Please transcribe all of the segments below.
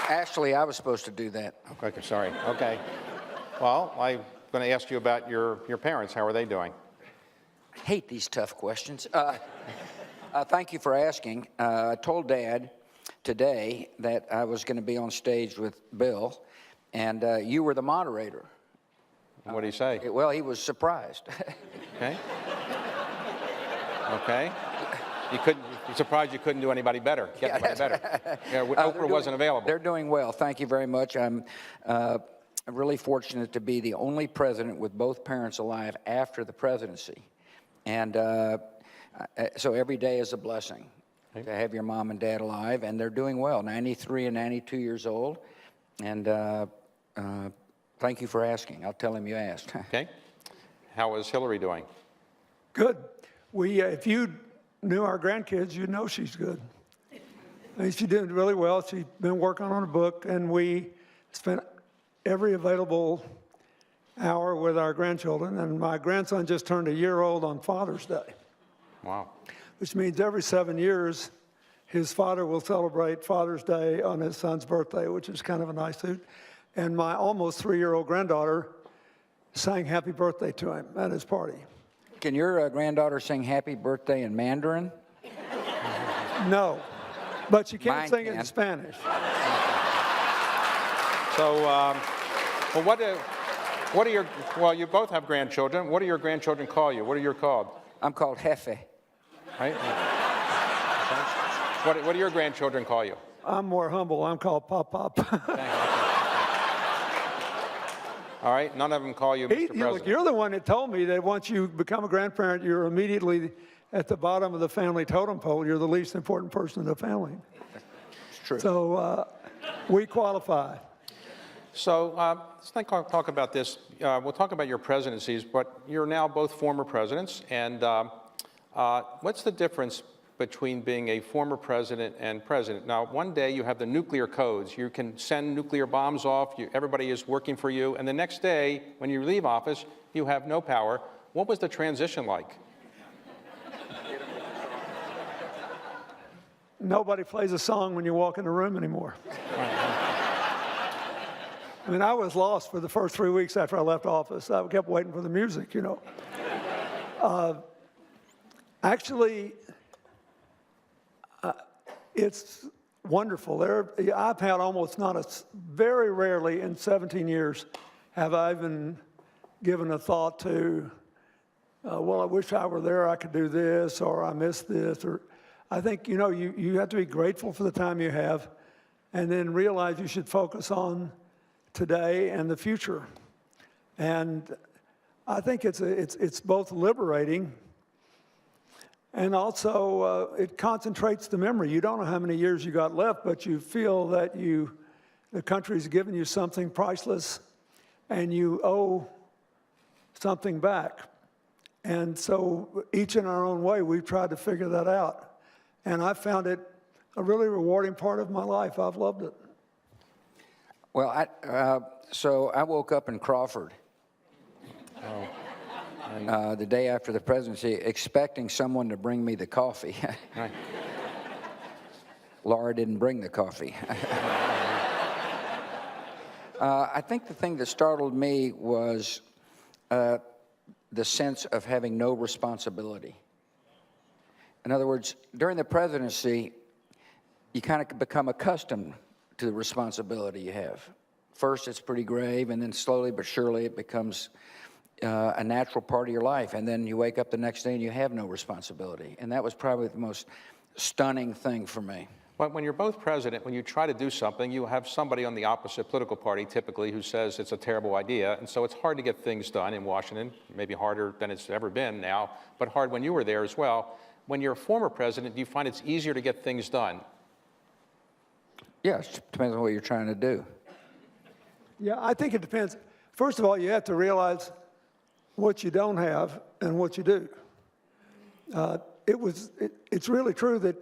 Actually, I was supposed to do that. Okay, sorry. Okay. Well, I'm going to ask you about your parents. How are they doing? I hate these tough questions. Thank you for asking. I told Dad today that I was going to be on stage with Bill, and you were the moderator. What did he say? Well, he was surprised. Okay. Okay. You're surprised you couldn't do anybody better, get anybody better. Yeah, Oprah wasn't available. They're doing well. Thank you very much. I'm really fortunate to be the only president with both parents alive after the presidency. And so every day is a blessing to have your mom and dad alive, and they're doing well, 93 and 92 years old. And thank you for asking. I'll tell him you asked. Okay. How is Hillary doing? Good. If you knew our grandkids, you'd know she's good. I mean, she's doing really well. She's been working on a book, and we spent every available hour with our grandchildren. And my grandson just turned a year old on Father's Day. Wow. Which means every 7 years, his father will celebrate Father's Day on his son's birthday, which is kind of a nice suit. And my almost 3-year-old granddaughter sang happy birthday to him at his party. Can your granddaughter sing happy birthday in Mandarin? No, but she can't Mine sing it can. in Spanish. So, well, what are your, well, you both have grandchildren. What do your grandchildren call you? What are you called? I'm called Jefe. Right? What do your grandchildren call you? I'm more humble. I'm called Pop Pop. All right, none of them call you Mr. President. Look, you're the one that told me that once you become a grandparent, you're immediately at the bottom of the family totem pole. You're the least important person in the family. It's true. So we qualify. So let's talk about this. We'll talk about your presidencies, but you're now both former presidents. And what's the difference between being a former president and president? Now, one day you have the nuclear codes. You can send nuclear bombs off. Everybody is working for you. And the next day, when you leave office, you have no power. What was the transition like? Nobody plays a song when you walk in the room anymore. I mean, I was lost for the first 3 weeks after I left office. I kept waiting for the music, you know. Actually, it's wonderful. I've had almost very rarely in 17 years have I even given a thought to, well, I wish I were there, I could do this, or I missed this. Or I think, you know, you have to be grateful for the time you have, and then realize you should focus on today and the future. And I think it's both liberating, and also it concentrates the memory. You don't know how many years you got left, but you feel that the country's given you something priceless, and you owe something back. And so each in our own way, we've tried to figure that out. And I found it a really rewarding part of my life. I've loved it. Well, so I woke up in Crawford the day after the presidency, expecting someone to bring me the coffee. Right. Laura didn't bring the coffee. I think the thing that startled me was the sense of having no responsibility. In other words, during the presidency, you kind of become accustomed to the responsibility you have. First, it's pretty grave, and then slowly but surely it becomes a natural part of your life. And then you wake up the next day and you have no responsibility. And that was probably the most stunning thing for me. But when you're both president, when you try to do something, you have somebody on the opposite political party, typically, who says it's a terrible idea. And so it's hard to get things done in Washington, maybe harder than it's ever been now, but hard when you were there as well. When you're a former president, do you find it's easier to get things done? Yeah, it depends on what you're trying to do. Yeah, I think it depends. First of all, you have to realize what you don't have and what you do. It's really true that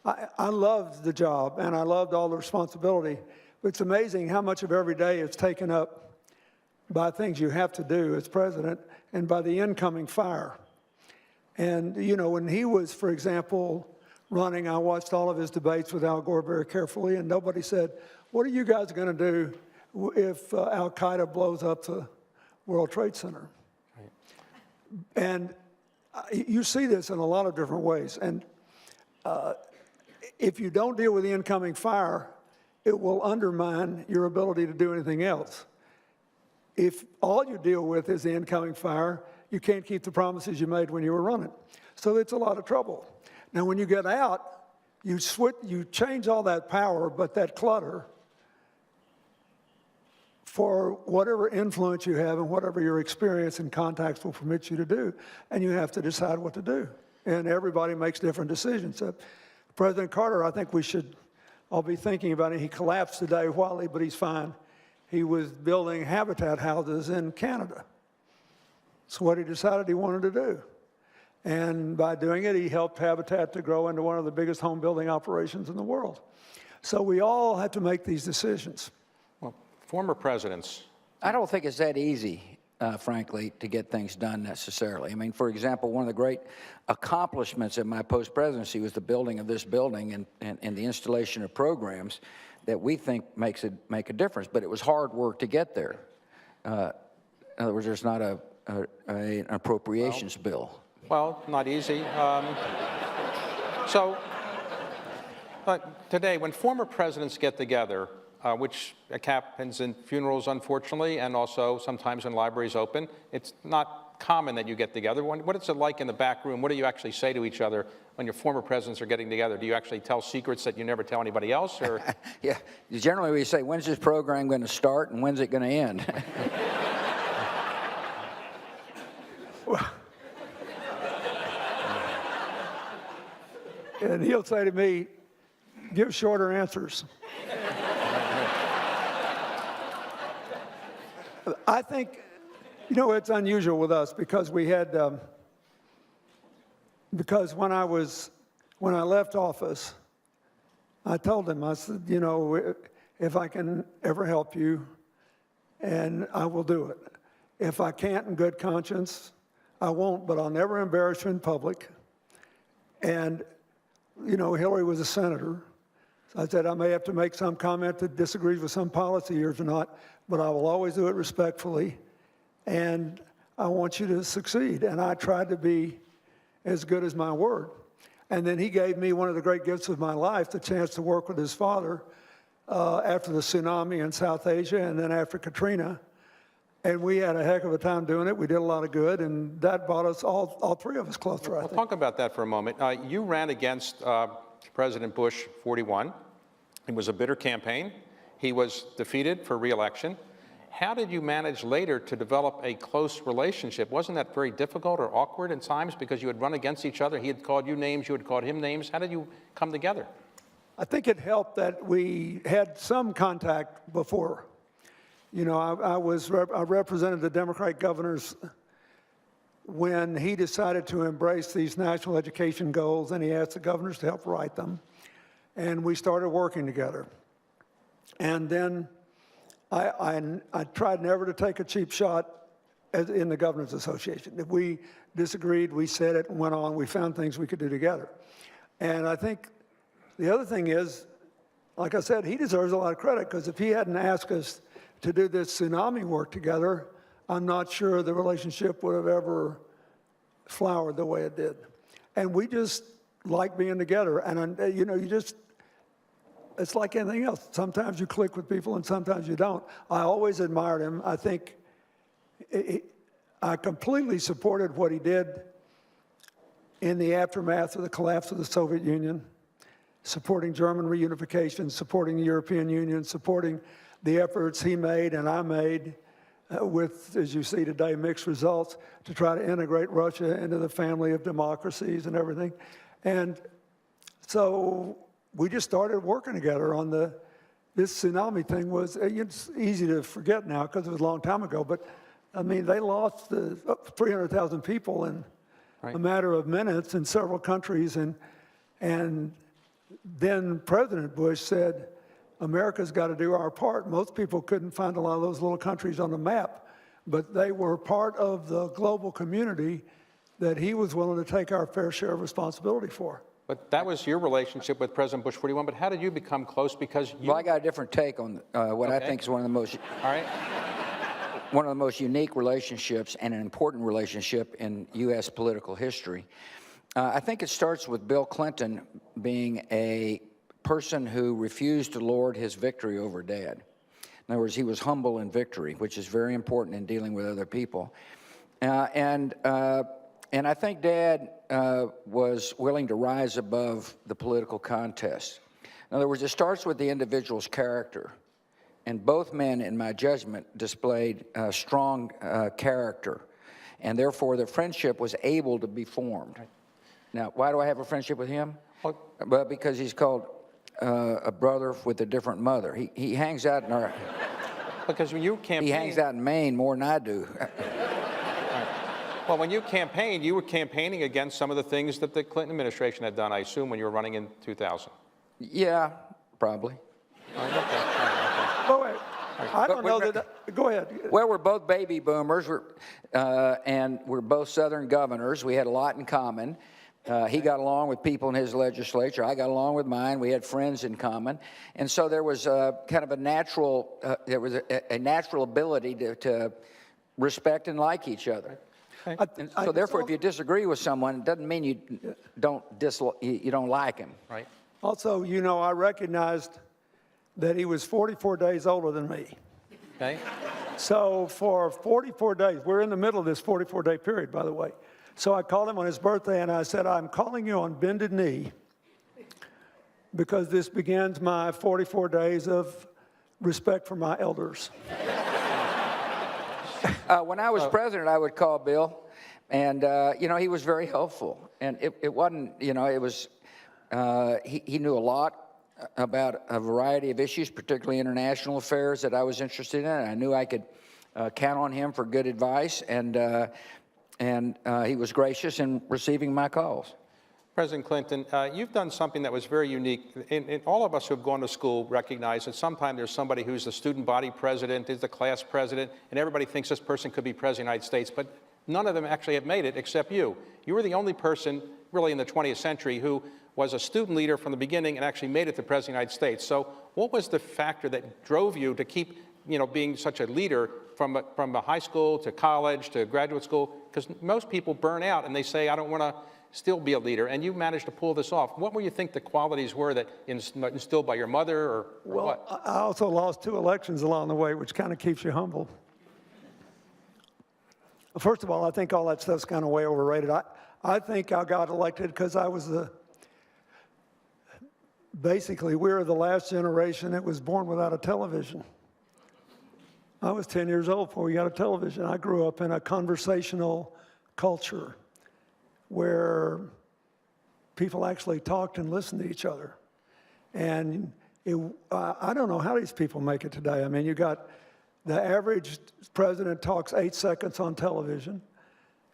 I loved the job and I loved all the responsibility. But it's amazing how much of every day is taken up by things you have to do as president and by the incoming fire. And, you know, when he was, for example, running, I watched all of his debates with Al Gore very carefully, and nobody said, what are you guys going to do if Al-Qaeda blows up the World Trade Center? Right. And you see this in a lot of different ways. And if you don't deal with the incoming fire, it will undermine your ability to do anything else. If all you deal with is the incoming fire, you can't keep the promises you made when you were running. So it's a lot of trouble. Now, when you get out, you change all that power, but that clutter for whatever influence you have and whatever your experience and contacts will permit you to do, and you have to decide what to do. And everybody makes different decisions. President Carter, I think we should all be thinking about it. He collapsed today, but he's fine. He was building habitat houses in Canada. It's what he decided he wanted to do. And by doing it, he helped Habitat to grow into one of the biggest home building operations in the world. So we all have to make these decisions. Well, former presidents. I don't think it's that easy, frankly, to get things done necessarily. I mean, for example, one of the great accomplishments of my post-presidency was the building of this building and the installation of programs that we think make a difference. But it was hard work to get there. In other words, there's not an appropriations bill. Well, not easy. But today, when former presidents get together, which happens in funerals, unfortunately, and also sometimes when libraries open, it's not common that you get together. What is it like in the back room? What do you actually say to each other when your former presidents are getting together? Do you actually tell secrets that you never tell anybody else? Or? Yeah, generally we say, when's this program going to start and when's it going to end? And he'll say to me, give shorter answers. I think, it's unusual with us because we had, because when I left office, I told him, I said, if I can ever help you, and I will do it. If I can't in good conscience, I won't, but I'll never embarrass you in public. And Hillary was a senator. So I said, I may have to make some comment that disagrees with some policy or not, but I will always do it respectfully. And I want you to succeed. And I tried to be as good as my word. And then he gave me one of the great gifts of my life, the chance to work with his father after the tsunami in South Asia and then after Katrina. And we had a heck of a time doing it. We did a lot of good, and that brought us, all three of us, closer, I think. We'll talk about that for a moment. You ran against President Bush 41. It was a bitter campaign. He was defeated for re-election. How did you manage later to develop a close relationship? Wasn't that very difficult or awkward at times because you had run against each other? He had called you names, you had called him names. How did you come together? I think it helped that we had some contact before. I represented the Democratic governors when he decided to embrace these national education goals, and he asked the governors to help write them. And we started working together. And then I tried never to take a cheap shot in the Governors Association. If we disagreed, we said it and went on. We found things we could do together. And I think the other thing is, like I said, he deserves a lot of credit, because if he hadn't asked us to do this tsunami work together, I'm not sure the relationship would have ever flowered the way it did. And we just like being together. And, it's like anything else. Sometimes you click with people and sometimes you don't. I always admired him. I think I completely supported what he did in the aftermath of the collapse of the Soviet Union, supporting German reunification, supporting the European Union, supporting the efforts he made and I made with, as you see today, mixed results to try to integrate Russia into the family of democracies and everything. And so we just started working together on this tsunami thing. It's easy to forget now because it was a long time ago, but I mean, they lost 300,000 people in a matter of minutes in several countries. And then President Bush said, America's got to do our part. Most people couldn't find a lot of those little countries on the map, but they were part of the global community that he was willing to take our fair share of responsibility for. But that was your relationship with President Bush 41, but how did you become close? Because you... Well, I got a different take on what I think is one of the most All right. one of the most unique relationships and an important relationship in U.S. political history. I think it starts with Bill Clinton being a person who refused to lord his victory over Dad. In other words, he was humble in victory, which is very important in dealing with other people. And I think Dad was willing to rise above the political contest. In other words, it starts with the individual's character. And both men, in my judgment, displayed strong character. And therefore, the friendship was able to be formed. Now, why do I have a friendship with him? Well, because he's called a brother with a different mother. He hangs out in our... Because when you campaign... He hangs out in Maine more than I do. Well, when you campaigned, you were campaigning against some of the things that the Clinton administration had done, I assume, when you were running in 2000. Yeah, probably. Oh, wait. I don't know that. Go ahead. Well, we're both baby boomers, and we're both Southern governors. We had a lot in common. He got along with people in his legislature. I got along with mine. We had friends in common, and so there was kind of a natural, a natural ability to respect and like each other. And so therefore, if you disagree with someone, it doesn't mean you don't like him. Right. Also, you know, I recognized that he was 44 days older than me. Okay. So for 44 days, we're in the middle of this 44-day period, by the way. So I called him on his birthday, and I said, I'm calling you on bended knee because this begins my 44 days of respect for my elders. When I was president, I would call Bill, and, you know, he was very helpful. And it wasn't, you know, it was, he knew a lot about a variety of issues, particularly international affairs that I was interested in. I knew I could count on him for good advice, and he was gracious in receiving my calls. President Clinton, you've done something that was very unique. And all of us who have gone to school recognize that sometimes there's somebody who's the student body president, is the class president, and everybody thinks this person could be president of the United States, but none of them actually have made it except you. You were the only person, really in the 20th century, who was a student leader from the beginning and actually made it to president of the United States. So what was the factor that drove you to keep, you know, being such a leader from a high school to college to graduate school? Because most people burn out and they say, I don't want to still be a leader, and you managed to pull this off. What were you think the qualities were that instilled by your mother, or what? Well, I also lost 2 elections along the way, which kind of keeps you humble. First of all, I think all that stuff's kind of way overrated. I think I got elected because I was basically, we were the last generation that was born without a television. I was 10 years old before we got a television. I grew up in a conversational culture where people actually talked and listened to each other. And I don't know how these people make it today. I mean, you got the average president talks 8 seconds on television,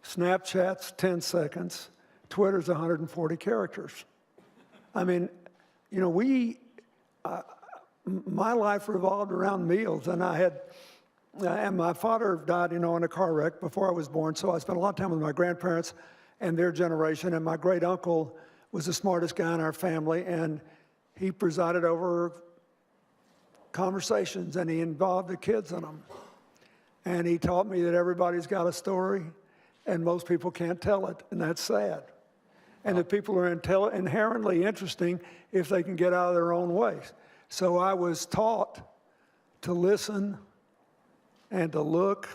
Snapchat's 10 seconds, Twitter's 140 characters. I mean, you know, my life revolved around meals, and and my father died, you know, in a car wreck before I was born, so I spent a lot of time with my grandparents and their generation, and my great uncle was the smartest guy in our family, and he presided over conversations, and he involved the kids in them. And he taught me that everybody's got a story, and most people can't tell it, and that's sad. And that people are inherently interesting if they can get out of their own ways. So I was taught to listen and to look.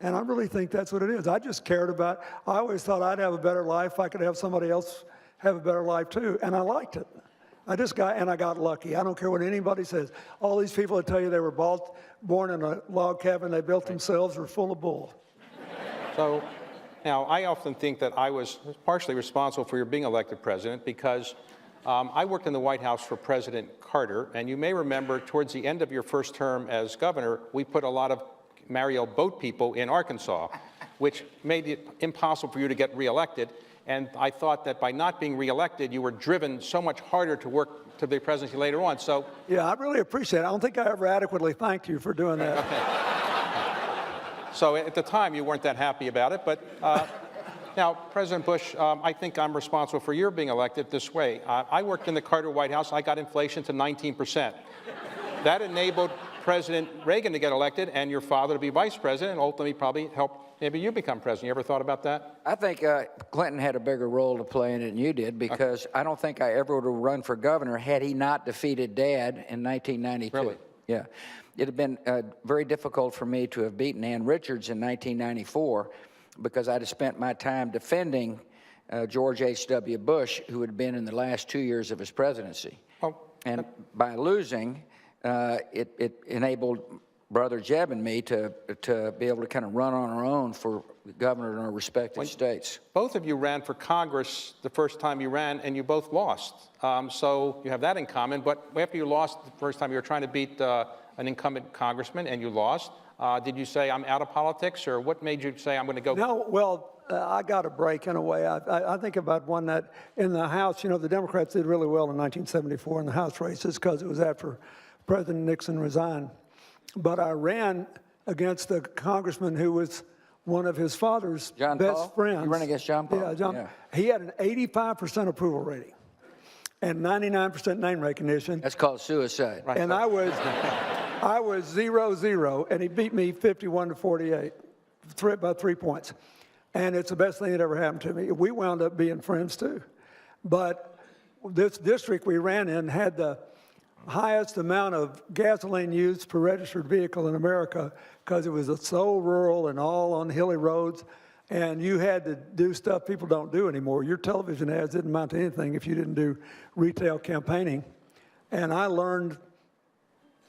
And I really think that's what it is. I just cared about, I always thought I'd have a better life if I could have somebody else have a better life too. And I liked it. I got lucky. I don't care what anybody says. All these people that tell you they were born in a log cabin they built themselves are full of bull. So now, I often think that I was partially responsible for your being elected president because I worked in the White House for President Carter, and you may remember towards the end of your first term as governor, we put a lot of Mariel boat people in Arkansas, which made it impossible for you to get reelected. And I thought that by not being reelected, you were driven so much harder to work to the presidency later on. So yeah, I really appreciate it. I don't think I ever adequately thanked you for doing that. Okay. So at the time, you weren't that happy about it, but Now, President Bush, I think I'm responsible for your being elected this way. I worked in the Carter White House. I got inflation to 19%. That enabled President Reagan to get elected and your father to be vice president, and ultimately probably helped maybe you become president. You ever thought about that? I think Clinton had a bigger role to play in it than you did, because I don't think I ever would have run for governor had he not defeated Dad in 1992. Really? Yeah. It had been very difficult for me to have beaten Ann Richards in 1994, because I'd have spent my time defending George H.W. Bush, who had been in the last 2 years of his presidency. Oh, And by losing, it enabled Brother Jeb and me to be able to kind of run on our own for governor in our respective states. both of you ran for Congress the first time you ran, and you both lost. So you have that in common. But after you lost the first time, you were trying to beat an incumbent congressman, and you lost. Did you say, I'm out of politics, or what made you say, I'm going to go? No, well, I got a break in a way. I think about one that in the House, you know, the Democrats did really well in 1974 in the House races because it was after President Nixon resigned. But I ran against a congressman who was one of his father's John best Paul? friends. You ran against John Paul? Yeah, John. Yeah. He had an 85% approval rating and 99% name recognition. That's called suicide. Right. And I was 0-0, and he beat me 51-48, by 3 points. And it's the best thing that ever happened to me. We wound up being friends too. But this district we ran in had the highest amount of gasoline used per registered vehicle in America because it was so rural and all on hilly roads. And you had to do stuff people don't do anymore. Your television ads didn't amount to anything if you didn't do retail campaigning. And I learned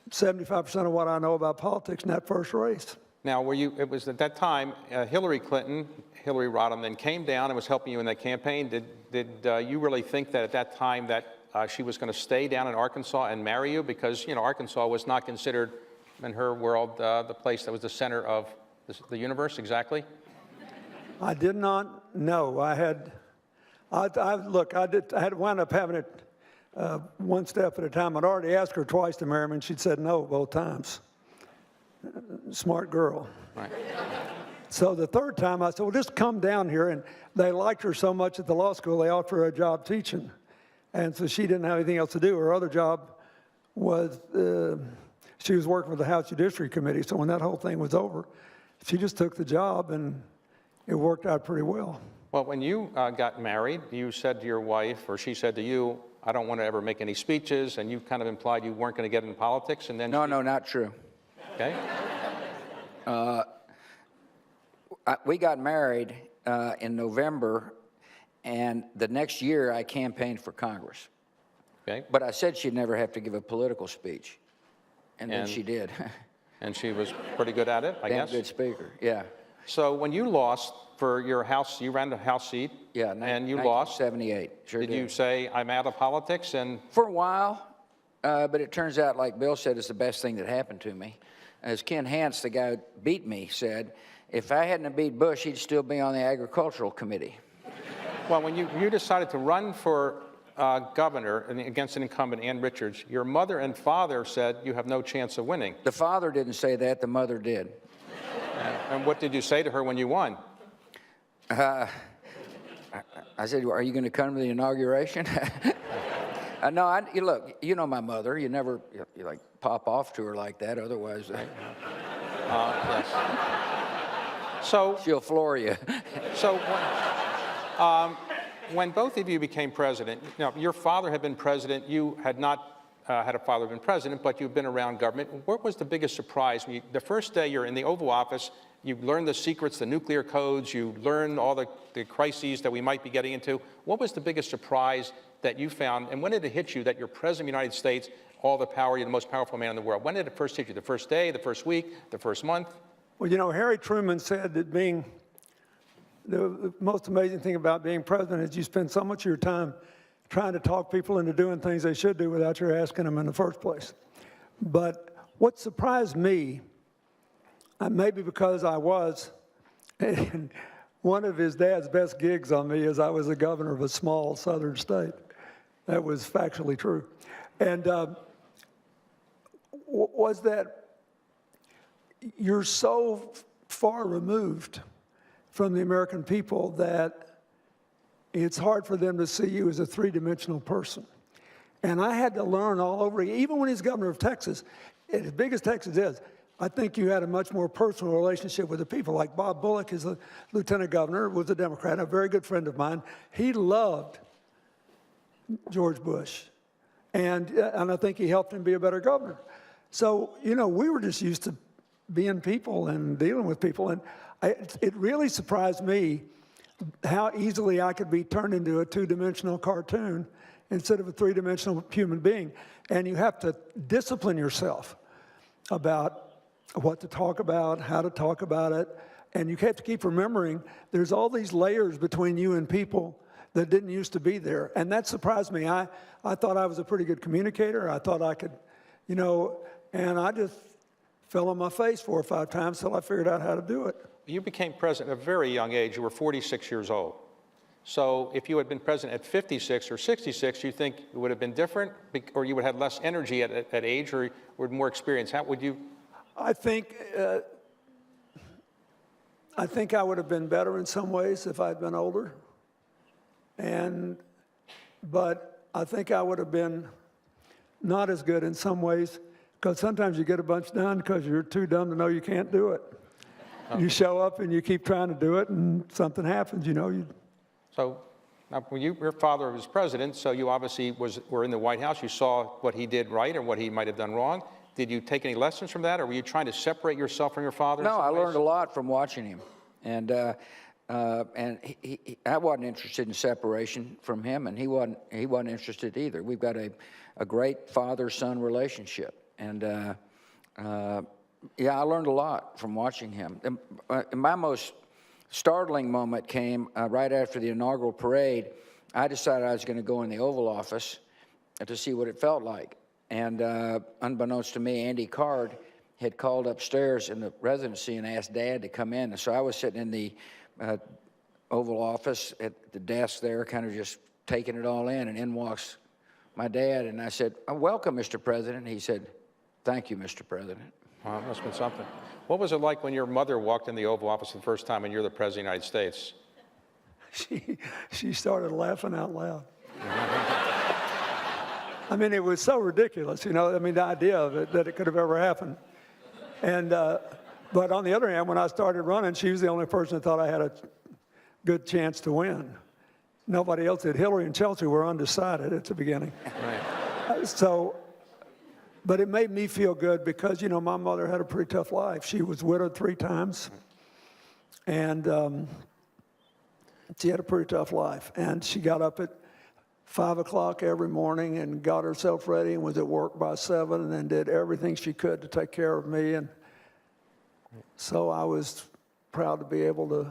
75% of what I know about politics in that first race. Now, it was at that time, Hillary Rodham then came down and was helping you in that campaign. Did you really think that at that time that she was going to stay down in Arkansas and marry you? Because, you know, Arkansas was not considered, in her world, the place that was the center of the universe, exactly? I did not know. I had wound up having it one step at a time. I'd already asked her twice to marry me, and she'd said no both times. Smart girl. Right. So the third time I said, well, just come down here. And they liked her so much at the law school, they offered her a job teaching. And so she didn't have anything else to do. Her other job was, she was working with the House Judiciary Committee. So when that whole thing was over, she just took the job, and it worked out pretty well. Well, when you got married, you said to your wife, or she said to you, I don't want to ever make any speeches, and you kind of implied you weren't going to get into politics, and then No, not true. Okay. We got married in November, and the next year I campaigned for Congress. Okay. But I said she'd never have to give a political speech, and then And- she did. And she was pretty good at it, I Damn guess. good speaker, yeah. So when you lost for your House, you ran the House seat. Yeah, And you lost. 1978, sure Did you say, I'm out of politics? And For a while, but it turns out, like Bill said, it's the best thing that happened to me. As Ken Hance, the guy who beat me, said, if I hadn't have beat Bush, he'd still be on the Agricultural Committee. well, when you decided to run for governor against an incumbent, Ann Richards, your mother and father said you have no chance of winning. The father didn't say that, the mother did. And what did you say to her when you won? I said, are you going to come to the inauguration? No, look, you know my mother. You never, you like pop off to her like that. Otherwise, Yes. So, she'll floor you. so when both of you became president, you know, your father had been president, you had not had a father who had been president, but you've been around government. What was the biggest surprise? The first day you're in the Oval Office, you learn the secrets, the nuclear codes, you learn all the crises that we might be getting into. What was the biggest surprise that you found, and when did it hit you that you're president of the United States, all the power, you're the most powerful man in the world? When did it first hit you? The first day, the first week, the first month? Well, you know, Harry Truman said that the most amazing thing about being president is you spend so much of your time trying to talk people into doing things they should do without your asking them in the first place. But what surprised me, maybe because I was, and one of his dad's best gigs on me is I was the governor of a small southern state. That was factually true. And was that you're so far removed from the American people that it's hard for them to see you as a three-dimensional person. And I had to learn all over again, even when he's governor of Texas, as big as Texas is, I think you had a much more personal relationship with the people. Like Bob Bullock, is a lieutenant governor, was a Democrat, a very good friend of mine. He loved George Bush. And I think he helped him be a better governor. So, you know, we were just used to being people and dealing with people. And it really surprised me how easily I could be turned into a two-dimensional cartoon instead of a three-dimensional human being. And you have to discipline yourself about what to talk about, how to talk about it. And you have to keep remembering there's all these layers between you and people that didn't used to be there. And that surprised me. I thought I was a pretty good communicator. I thought I could, you know, and I just fell on my face 4 or 5 times till I figured out how to do it. You became president at a very young age. You were 46 years old. So if you had been president at 56 or 66, you think it would have been different? Or you would have less energy at age, or with more experience? How would you? I think I would have been better in some ways if I'd been older. But I think I would have been not as good in some ways, because sometimes you get a bunch done because you're too dumb to know you can't do it. Oh. You show up and you keep trying to do it, and something happens, you know. So now, when your father was president, so you obviously were in the White House. You saw what he did right and what he might have done wrong. Did you take any lessons from that, or were you trying to separate yourself from your father? No, I learned a lot from watching him. And I wasn't interested in separation from him, and he wasn't interested either. We've got a great father-son relationship. And yeah, I learned a lot from watching him. And my most startling moment came right after the inaugural parade. I decided I was going to go in the Oval Office to see what it felt like. And unbeknownst to me, Andy Card had called upstairs in the residency and asked Dad to come in. And so I was sitting in the Oval Office at the desk there, kind of just taking it all in, and in walks my dad, and I said, "Welcome, Mr. President." He said, "Thank you, Mr. President." Well, that must have been something. What was it like when your mother walked in the Oval Office the first time and you're the President of the United States? She started laughing out loud. I mean, it was so ridiculous, you know, I mean, the idea of it, that it could have ever happened. And, but on the other hand, when I started running, she was the only person that thought I had a good chance to win. Nobody else did. Hillary and Chelsea were undecided at the beginning. Right. But it made me feel good because, you know, my mother had a pretty tough life. She was widowed 3 times, and she had a pretty tough life. And she got up at 5 o'clock every morning and got herself ready and was at work by 7 and then did everything she could to take care of me. And so I was proud to be able to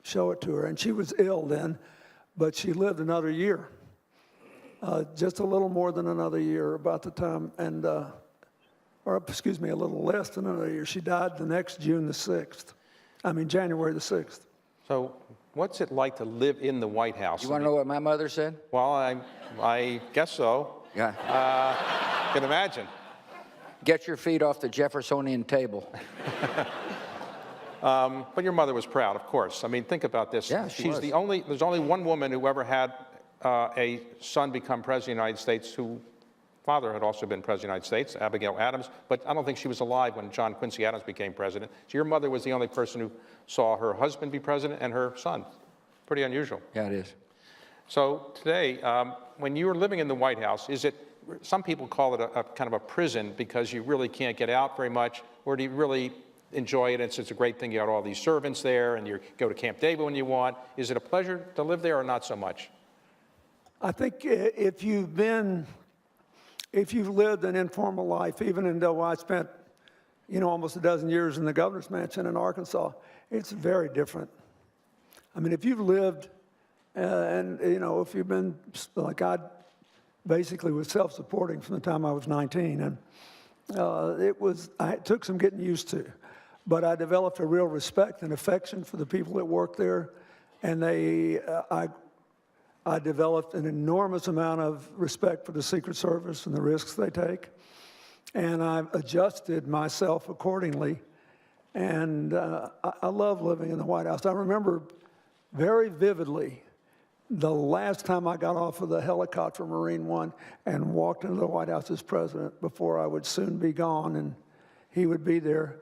show it to her. And she was ill then, but she lived another year, just a little more than another year about the time, and, or excuse me, a little less than another year. She died the next January the 6th. So what's it like to live in the White House? You want to know what my mother said? Well, I guess so. Yeah. Can imagine. Get your feet off the Jeffersonian table. But your mother was proud, of course. I mean, think about this. Yeah, she was. There's only one woman who ever had a son become president of the United States whose father had also been president of the United States, Abigail Adams, but I don't think she was alive when John Quincy Adams became president. So your mother was the only person who saw her husband be president and her son. Pretty unusual. Yeah, it is. So today, when you were living in the White House, some people call it a kind of a prison because you really can't get out very much, or do you really enjoy it? It's a great thing. You got all these servants there, and you go to Camp David when you want. Is it a pleasure to live there, or not so much? I think if you've lived an informal life, even though I spent, you know, almost a dozen years in the governor's mansion in Arkansas, it's very different. I mean, if you've lived, and, you know, if you've been, like I basically was self-supporting from the time I was 19, and it took some getting used to. But I developed a real respect and affection for the people that work there, and I developed an enormous amount of respect for the Secret Service and the risks they take. And I've adjusted myself accordingly And I love living in the White House. I remember very vividly the last time I got off of the helicopter, Marine One, and walked into the White House as president before I would soon be gone and he would be there.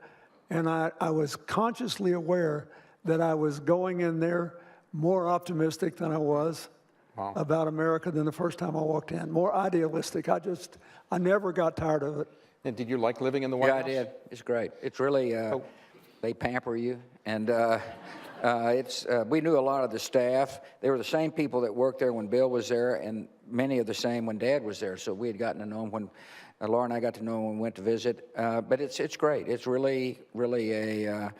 And I was consciously aware that I was going in there more optimistic than I was about America than the first time I walked in, more idealistic. I never got tired of it. And did you like living in the White House? Yeah, I did. It's great. It's really, they pamper you. And we knew a lot of the staff. They were the same people that worked there when Bill was there, and many of the same when Dad was there. So we had gotten to know him when, Laura and I got to know him when we went to visit. But it's great. It's really, really a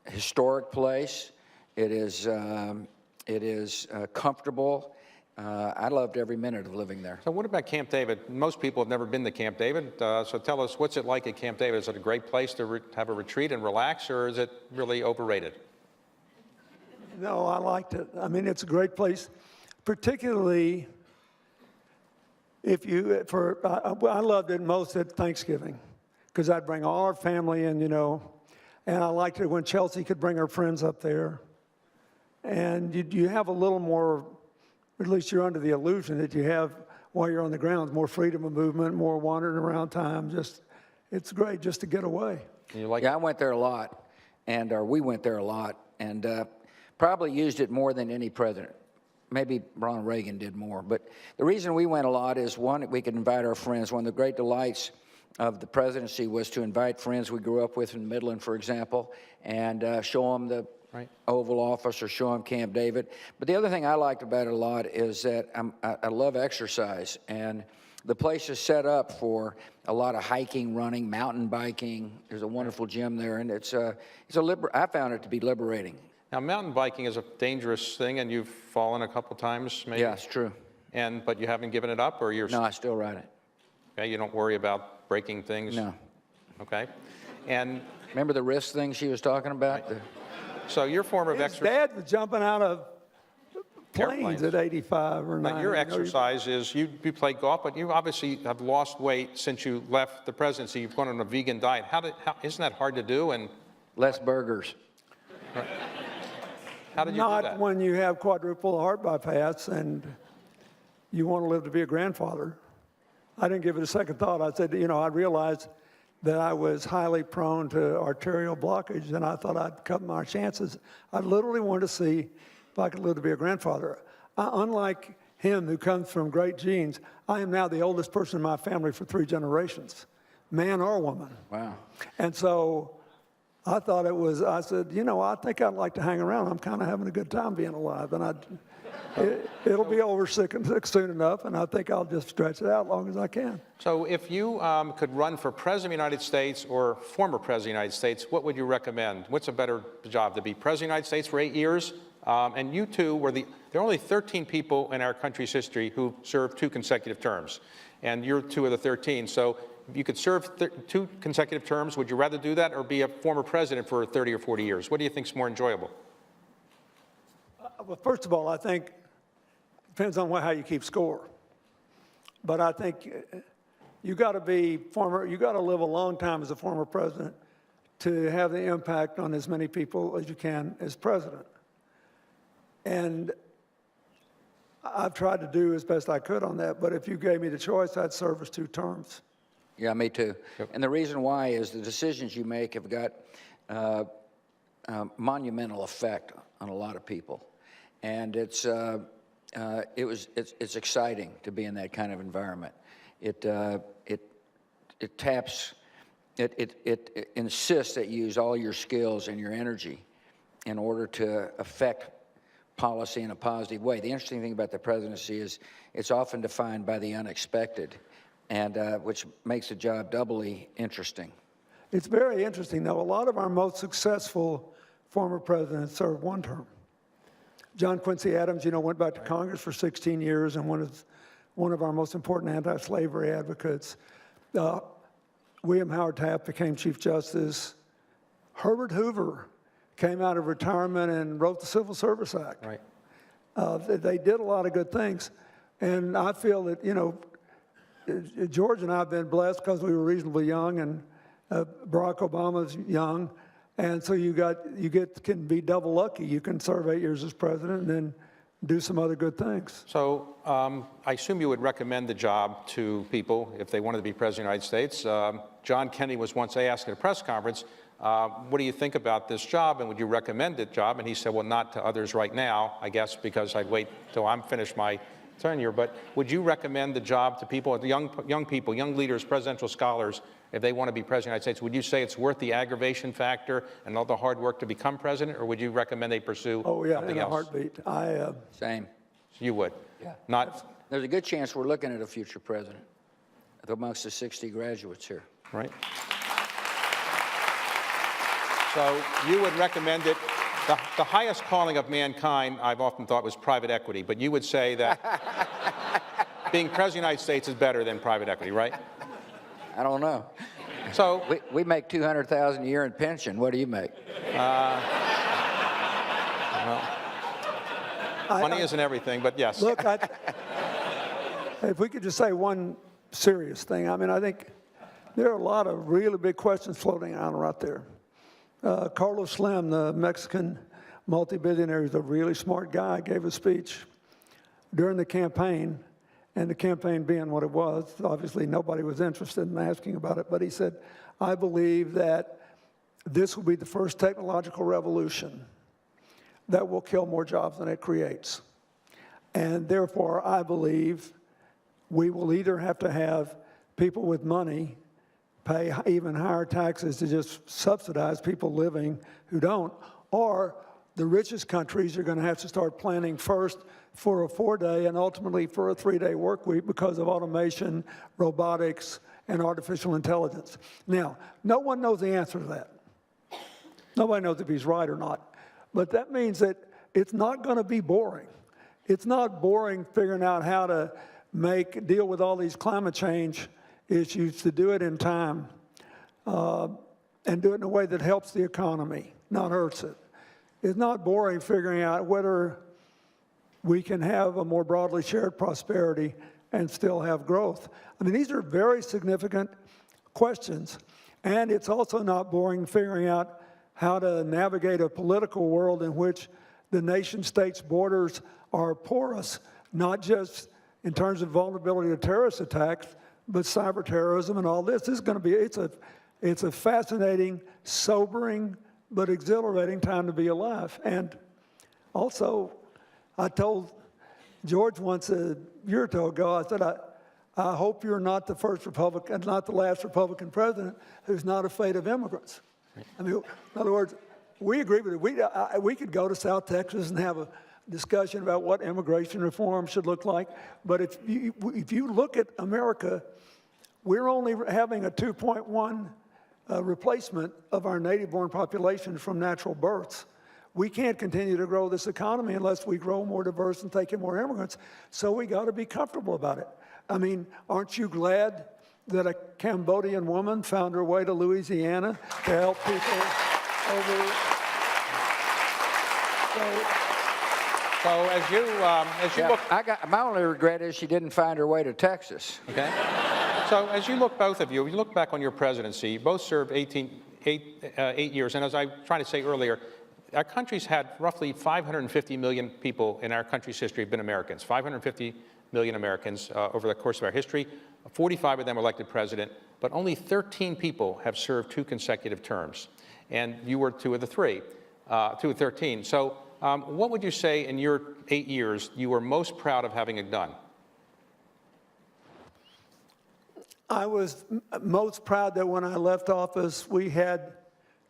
historic place. It is comfortable. I loved every minute of living there. So what about Camp David? Most people have never been to Camp David. So tell us, what's it like at Camp David? Is it a great place to have a retreat and relax, or is it really overrated? No, I liked it. I mean, it's a great place, particularly if you, I loved it most at Thanksgiving, because I'd bring all our family in, and I liked it when Chelsea could bring her friends up there. And you have a little more, at least you're under the illusion that you have, while you're on the ground, more freedom of movement, more wandering around time. It's great just to get away. You like Yeah, I went there a lot, or we went there a lot, and probably used it more than any president. Maybe Ronald Reagan did more. But the reason we went a lot is, one, we could invite our friends. One of the great delights of the presidency was to invite friends we grew up with in Midland, for example, and show them the Oval Office or show them Camp David. But the other thing I liked about it a lot is that I love exercise, and the place is set up for a lot of hiking, running, mountain biking. There's a wonderful gym there, and I found it to be liberating. Now, mountain biking is a dangerous thing, and you've fallen a couple times, maybe? Yeah, it's true. But you haven't given it up, or you're... No, I still ride it. Okay, you don't worry about breaking things? No. Okay. And... Remember the wrist thing she was talking about? So your form of His exercise... dad was jumping out of planes Airplanes. at 85 or 90. Now, your exercise is, you play golf, but you obviously have lost weight since you left the presidency. You've gone on a vegan diet. Isn't that hard to do? And Less burgers. how did you do that? Not when you have quadruple heart bypass and you want to live to be a grandfather. I didn't give it a second thought. I said, I realized that I was highly prone to arterial blockage, and I thought I'd cut my chances. I literally wanted to see if I could live to be a grandfather. Unlike him, who comes from great genes, I am now the oldest person in my family for 3 generations, man or woman. Wow. And so I thought I said, I think I'd like to hang around. I'm kind of having a good time being alive, and it'll be over soon enough, and I think I'll just stretch it out as long as I can. So if you could run for president of the United States or former president of the United States, what would you recommend? What's a better job, to be president of the United States for 8 years? And you two there are only 13 people in our country's history who served 2 consecutive terms, and you're 2 of the 13. So if you could serve 2 consecutive terms, would you rather do that or be a former president for 30 or 40 years? What do you think is more enjoyable? Well, first of all, I think depends on how you keep score. But I think you got to live a long time as a former president to have the impact on as many people as you can as president. And I've tried to do as best I could on that, but if you gave me the choice, I'd serve as 2 terms. Yeah, me too. Yep. And the reason why is the decisions you make have got monumental effect on a lot of people. And it's exciting to be in that kind of environment. It insists that you use all your skills and your energy in order to affect policy in a positive way. The interesting thing about the presidency is it's often defined by the unexpected, and which makes the job doubly interesting. It's very interesting, though. A lot of our most successful former presidents served 1 term. John Quincy Adams, went back to Congress for 16 years and one of our most important anti-slavery advocates. William Howard Taft became Chief Justice. Herbert Hoover came out of retirement and wrote the Civil Service Act. Right. They did a lot of good things. And I feel that, George and I have been blessed because we were reasonably young, and Barack Obama's young. And so can be double lucky. You can serve 8 years as president and then do some other good things. So I assume you would recommend the job to people if they wanted to be president of the United States. John Kennedy was once asked at a press conference, what do you think about this job, and would you recommend the job? And he said, well, not to others right now, I guess, because I'd wait till I'm finished my tenure. But would you recommend the job to people, young people, young leaders, presidential scholars, if they want to be president of the United States? Would you say it's worth the aggravation factor and all the hard work to become president, or would you recommend they pursue something in a else? heartbeat. Same. You would? Yeah. Not, There's a good chance we're looking at a future president amongst the 60 graduates here. right? So you would recommend it. The highest calling of mankind, I've often thought, was private equity, but you would say that being president of the United States is better than private equity, right? I don't know. So We make $200,000 a year in pension. What do you make? money isn't everything, but yes. Look, if we could just say one serious thing, I mean, I think there are a lot of really big questions floating around right there. Carlos Slim, the Mexican multi-billionaire, is a really smart guy, gave a speech during the campaign, and the campaign being what it was, obviously nobody was interested in asking about it, but he said, I believe that this will be the first technological revolution that will kill more jobs than it creates. And therefore, I believe we will either have to have people with money pay even higher taxes to just subsidize people living who don't, or the richest countries are going to have to start planning first for a 4-day and ultimately for a 3-day work week because of automation, robotics, and artificial intelligence. Now, no one knows the answer to that. Nobody knows if he's right or not. But that means that it's not going to be boring. It's not boring figuring out how to deal with all these climate change issues, to do it in time and do it in a way that helps the economy, not hurts it. It's not boring figuring out whether we can have a more broadly shared prosperity and still have growth. I mean, these are very significant questions. And it's also not boring figuring out how to navigate a political world in which the nation state's borders are porous, not just in terms of vulnerability to terrorist attacks, but cyber terrorism and all this. This is going to be, it's a fascinating, sobering, but exhilarating time to be alive. And also, I told George once a year or two ago, I said, I hope you're not the first Republican, not the last Republican president who's not afraid of immigrants. I mean, in other words, we agree with it. We could go to South Texas and have a discussion about what immigration reform should look like. But if you look at America, we're only having a 2.1 replacement of our native-born population from natural births. We can't continue to grow this economy unless we grow more diverse and take in more immigrants. So we got to be comfortable about it. I mean, aren't you glad that a Cambodian woman found her way to Louisiana to help people over? So as you look, My only regret is she didn't find her way to Texas. okay. So as you look, both of you, you look back on your presidency, you both served 8 years, and as I was trying to say earlier, our country's had roughly 550 million people in our country's history have been Americans, 550 million Americans over the course of our history. 45 of them elected president, but only 13 people have served 2 consecutive terms. And you were 2 of the 3, 2 of 13. So what would you say in your 8 years you were most proud of having done? I was most proud that when I left office, we had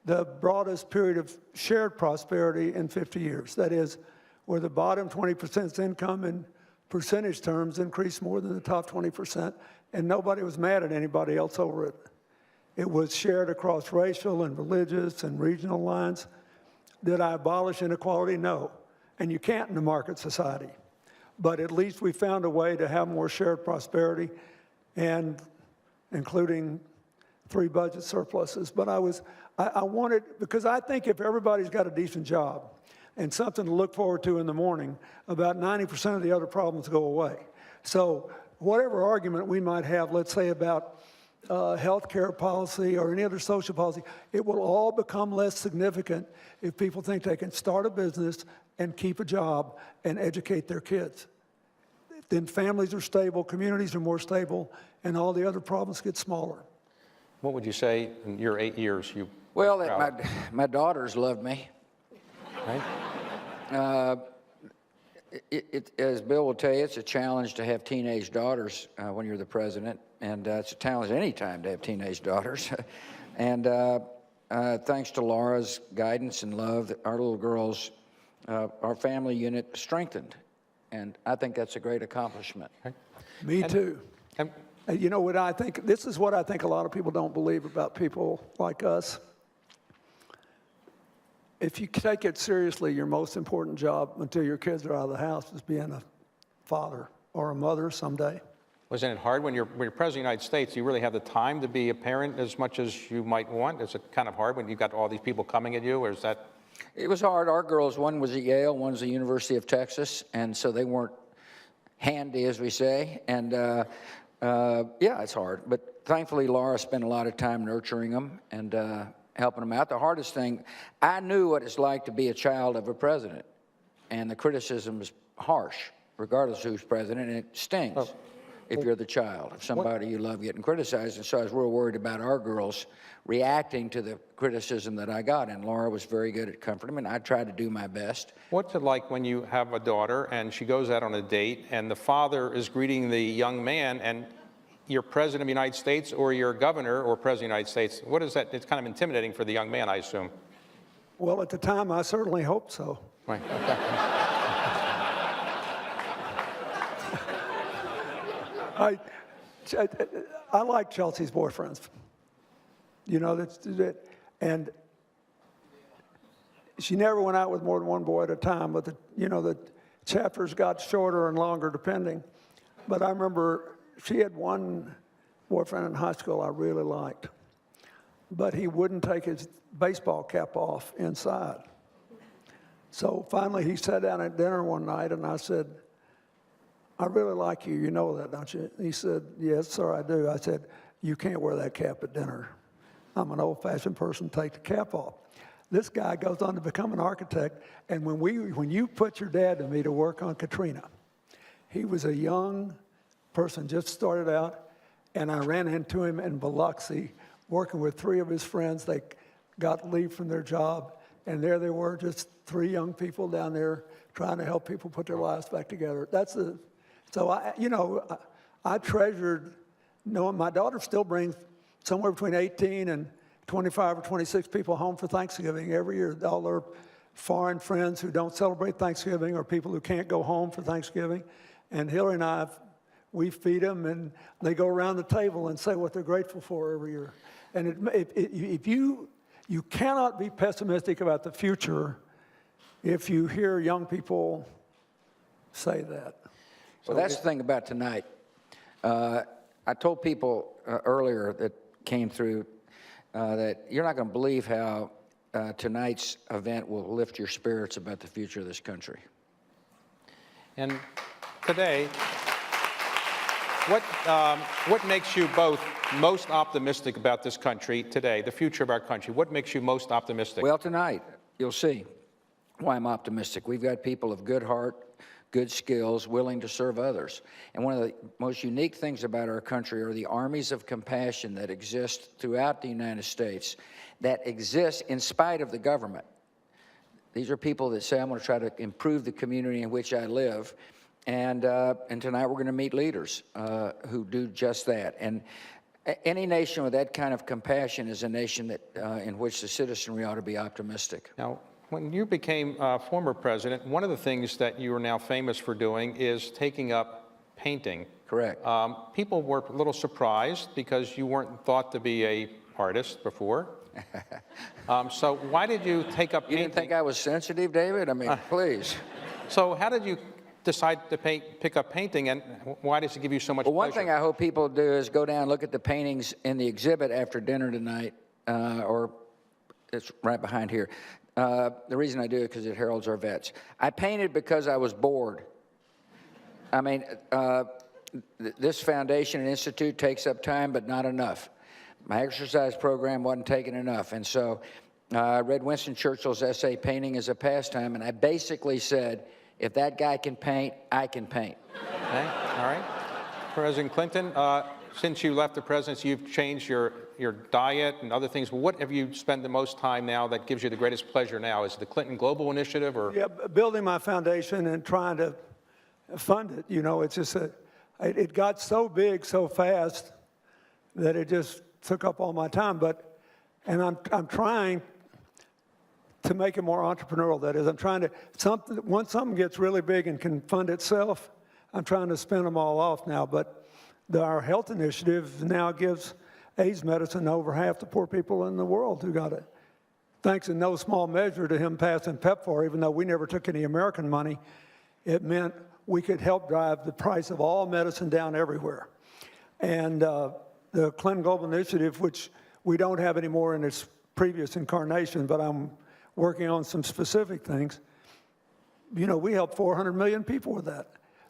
the broadest period of shared prosperity in 50 years. That is, where the bottom 20%'s income in percentage terms increased more than the top 20%, and nobody was mad at anybody else over it. It was shared across racial and religious and regional lines. Did I abolish inequality? No. And you can't in a market society. But at least we found a way to have more shared prosperity, and including 3 budget surpluses. But I wanted, because I think if everybody's got a decent job and something to look forward to in the morning, about 90% of the other problems go away. So whatever argument we might have, let's say about health care policy or any other social policy, it will all become less significant if people think they can start a business and keep a job and educate their kids. Then families are stable, communities are more stable, and all the other problems get smaller. What would you say in your 8 years? Well, my daughters loved me. Right? As Bill will tell you, it's a challenge to have teenage daughters when you're the president, and it's a challenge any time to have teenage daughters. And thanks to Laura's guidance and love, our little girls, our family unit strengthened, and I think that's a great accomplishment. Okay. Me too. You know what I think? This is what I think a lot of people don't believe about people like us. If you take it seriously, your most important job until your kids are out of the house is being a father or a mother someday. Wasn't it hard when you're president of the United States? Do you really have the time to be a parent as much as you might want? Is it kind of hard when you've got all these people coming at you, or is that? It was hard. Our girls, one was at Yale, one was at the University of Texas, and so they weren't handy, as we say. And yeah, it's hard. But thankfully, Laura spent a lot of time nurturing them and helping them out. The hardest thing, I knew what it's like to be a child of a president, and the criticism is harsh, regardless of who's president, and it stings if you're the child of somebody you love getting criticized. And so I was real worried about our girls reacting to the criticism that I got, and Laura was very good at comforting them, and I tried to do my best. What's it like when you have a daughter and she goes out on a date and the father is greeting the young man and you're president of the United States or you're governor or president of the United States? What is that? It's kind of intimidating for the young man, I assume. Well, at the time, I certainly hoped so. Right. I like Chelsea's boyfriends. You know, and she never went out with more than one boy at a time, but the chapters got shorter and longer depending. But I remember she had one boyfriend in high school I really liked, but he wouldn't take his baseball cap off inside. So finally he sat down at dinner one night and I said, "I really like you, you know that, don't you?" He said, "Yes, sir, I do." I said, "You can't wear that cap at dinner. I'm an old-fashioned person, take the cap off." This guy goes on to become an architect, and when you put your dad and me to work on Katrina, he was a young person, just started out, and I ran into him in Biloxi working with 3 of his friends. They got leave from their job, and there they were, just 3 young people down there trying to help people put their lives back together. So I treasured knowing my daughter still brings somewhere between 18 and 25 or 26 people home for Thanksgiving every year. All their foreign friends who don't celebrate Thanksgiving or people who can't go home for Thanksgiving. And Hillary and I, we feed them and they go around the table and say what they're grateful for every year. And if you cannot be pessimistic about the future if you hear young people say that. Well, that's the thing about tonight. I told people earlier that came through that you're not going to believe how tonight's event will lift your spirits about the future of this country. And today, what makes you both most optimistic about this country today, the future of our country? What makes you most optimistic? Well, tonight, you'll see why I'm optimistic. We've got people of good heart, good skills, willing to serve others. And one of the most unique things about our country are the armies of compassion that exist throughout the United States, that exist in spite of the government. These are people that say, I'm going to try to improve the community in which I live. And tonight we're going to meet leaders who do just that. And any nation with that kind of compassion is a nation that, in which the citizenry ought to be optimistic. Now, when you became former president, one of the things that you are now famous for doing is taking up painting. Correct. People were a little surprised because you weren't thought to be an artist before. So why did you take up painting? You didn't think I was sensitive, David? I mean, please. So how did you decide to pick up painting, and why does it give you so much pleasure? Well, one thing I hope people do is go down and look at the paintings in the exhibit after dinner tonight, or it's right behind here. The reason I do it because it heralds our vets. I painted because I was bored. I mean, this foundation and institute takes up time, but not enough. My exercise program wasn't taking enough. And so I read Winston Churchill's essay, Painting is a Pastime, and I basically said, if that guy can paint, I can paint. Okay, all right. President Clinton, since you left the presidency, you've changed your diet and other things. What have you spent the most time now that gives you the greatest pleasure now? Is it the Clinton Global Initiative or? Yeah, building my foundation and trying to fund it. You know, it's just it got so big so fast that it just took up all my time. And I'm trying to make it more entrepreneurial. That is, I'm trying to, once something gets really big and can fund itself, I'm trying to spin them all off now. But our health initiative now gives AIDS medicine to over half the poor people in the world who got it. Thanks in no small measure to him passing PEPFAR, even though we never took any American money, it meant we could help drive the price of all medicine down everywhere. And the Clinton Global Initiative, which we don't have anymore in its previous incarnation, but I'm working on some specific things. You know, we help 400 million people with that.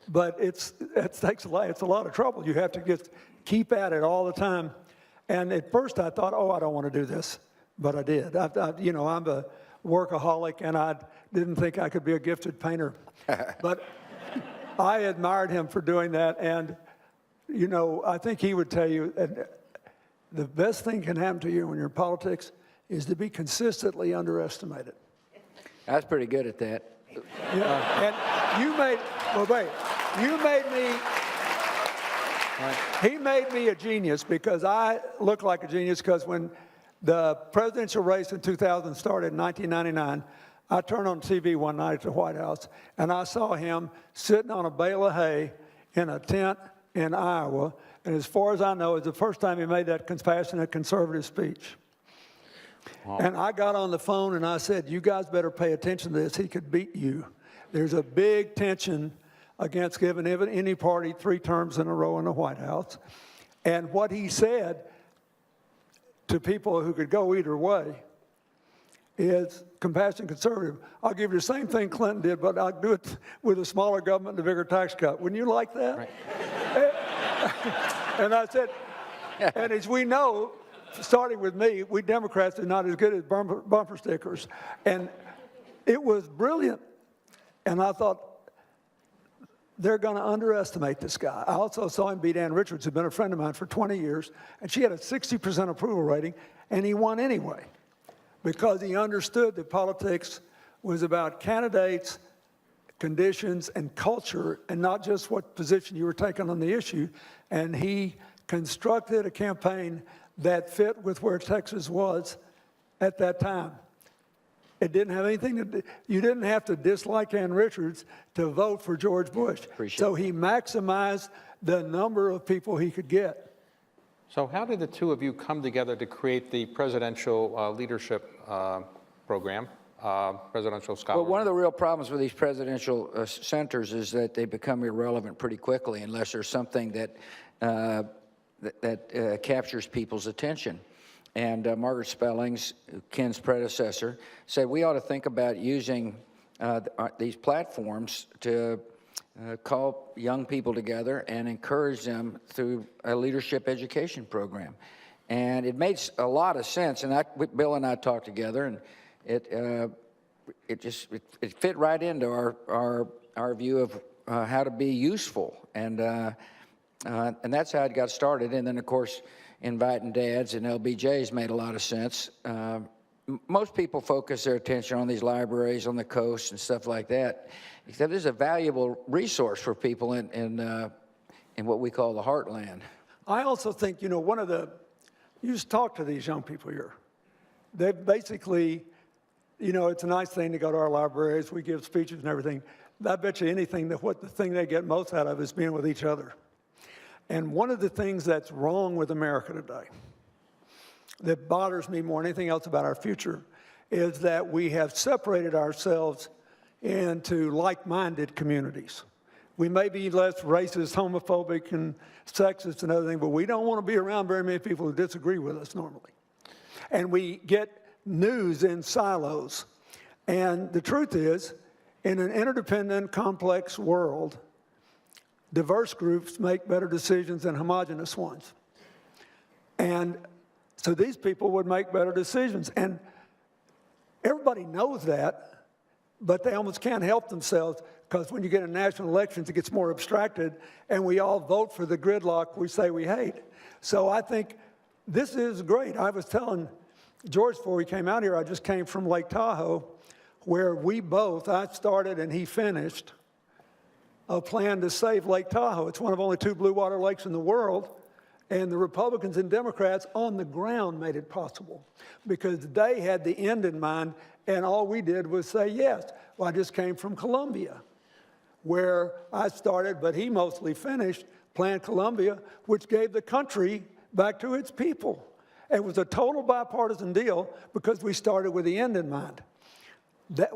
But it takes a lot. It's a lot of trouble. You have to just keep at it all the time. And at first I thought, oh, I don't want to do this. But I did. You know, I'm a workaholic, and I didn't think I could be a gifted painter. But I admired him for doing that. And, you know, I think he would tell you the best thing can happen to you when you're in politics is to be consistently underestimated. I was pretty good at that. Yeah, and you made, well, wait, you made me, he made me a genius because I look like a genius because when the presidential race in 2000 started in 1999, I turned on TV one night at the White House and I saw him sitting on a bale of hay in a tent in Iowa. And as far as I know, it's the first time he made that compassionate conservative speech. Wow. And I got on the phone and I said, you guys better pay attention to this. He could beat you. There's a big tension against giving any party 3 terms in a row in the White House. And what he said to people who could go either way is compassionate conservative. I'll give you the same thing Clinton did, but I'll do it with a smaller government and a bigger tax cut. Wouldn't you like that? Right. And I said, and as we know, starting with me, we Democrats are not as good as bumper stickers. And it was brilliant. And I thought, they're going to underestimate this guy. I also saw him beat Ann Richards, who'd been a friend of mine for 20 years, and she had a 60% approval rating, and he won anyway because he understood that politics was about candidates, conditions, and culture, and not just what position you were taking on the issue. And he constructed a campaign that fit with where Texas was at that time. It didn't have anything to do, you didn't have to dislike Ann Richards to vote for George Bush. So he maximized the number of people he could get. So how did the two of you come together to create the presidential leadership program, presidential scholarship? Well, one of the real problems with these presidential centers is that they become irrelevant pretty quickly unless there's something that captures people's attention. And Margaret Spellings, Ken's predecessor, said we ought to think about using these platforms to call young people together and encourage them through a leadership education program. And it made a lot of sense. And Bill and I talked together, and it fit right into our view of how to be useful. And that's how it got started. And then, of course, inviting dads and LBJs made a lot of sense. Most people focus their attention on these libraries on the coast and stuff like that, except there's a valuable resource for people in what we call the heartland. I also think, you know, you just talk to these young people here. They basically, you know, it's a nice thing to go to our libraries. We give speeches and everything. I bet you anything that the thing they get most out of is being with each other. And one of the things that's wrong with America today, that bothers me more than anything else about our future, is that we have separated ourselves into like-minded communities. We may be less racist, homophobic, and sexist and other things, but we don't want to be around very many people who disagree with us normally. And we get news in silos. And the truth is, in an interdependent, complex world, diverse groups make better decisions than homogenous ones. And so these people would make better decisions. And everybody knows that, but they almost can't help themselves, because when you get in national elections, it gets more abstracted, and we all vote for the gridlock we say we hate. So I think this is great. I was telling George before we came out here, I just came from Lake Tahoe, where we both, I started and he finished, a plan to save Lake Tahoe. It's one of only 2 blue water lakes in the world, and the Republicans and Democrats on the ground made it possible because they had the end in mind, and all we did was say yes. Well, I just came from Columbia, where I started, but he mostly finished, Plan Columbia, which gave the country back to its people. It was a total bipartisan deal because we started with the end in mind.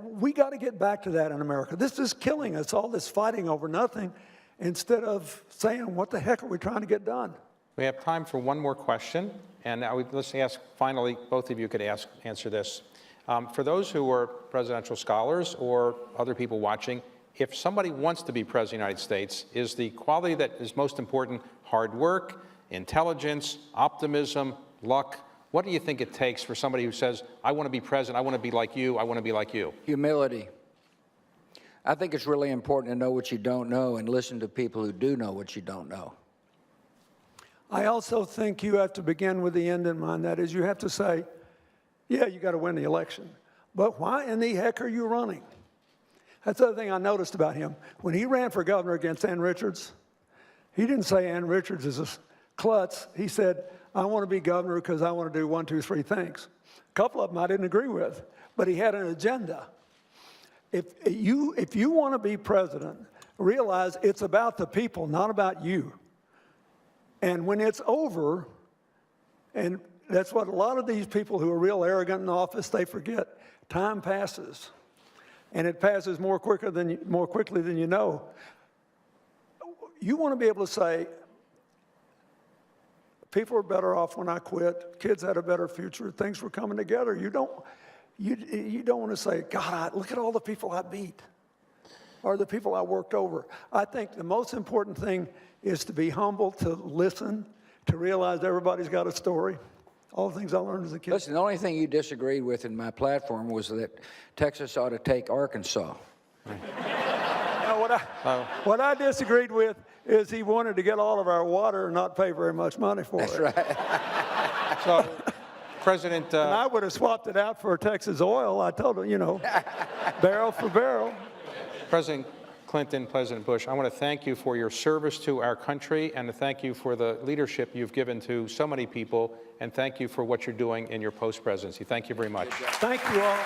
We got to get back to that in America. This is killing us, all this fighting over nothing, instead of saying, what the heck are we trying to get done? We have time for one more question, and now let's ask, finally, both of you could answer this. For those who are presidential scholars or other people watching, if somebody wants to be president of the United States, is the quality that is most important hard work, intelligence, optimism, luck? What do you think it takes for somebody who says, I want to be president, I want to be like you, I want to be like you? Humility. I think it's really important to know what you don't know and listen to people who do know what you don't know. I also think you have to begin with the end in mind. That is, you have to say, yeah, you got to win the election, but why in the heck are you running? That's the other thing I noticed about him. When he ran for governor against Ann Richards, he didn't say Ann Richards is a klutz. He said, I want to be governor because I want to do 1, 2, 3 things. A couple of them I didn't agree with, but he had an agenda. If you want to be president, realize it's about the people, not about you. And when it's over, and that's what a lot of these people who are real arrogant in office, they forget. Time passes, and it passes more quickly than you know. You want to be able to say, people are better off when I quit. Kids had a better future. Things were coming together. You don't want to say, God, look at all the people I beat or the people I worked over. I think the most important thing is to be humble, to listen, to realize everybody's got a story. All the things I learned as a kid. Listen, the only thing you disagreed with in my platform was that Texas ought to take Arkansas. What I disagreed with is he wanted to get all of our water and not pay very much money for it. That's right. So, President... and I would have swapped it out for Texas oil. I told him, barrel for barrel. President Clinton, President Bush, I want to thank you for your service to our country and to thank you for the leadership you've given to so many people, and thank you for what you're doing in your post-presidency. Thank you very much. Thank you all.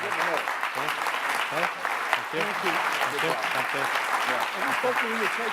Thank you. Thank you. Thank you. Thank you.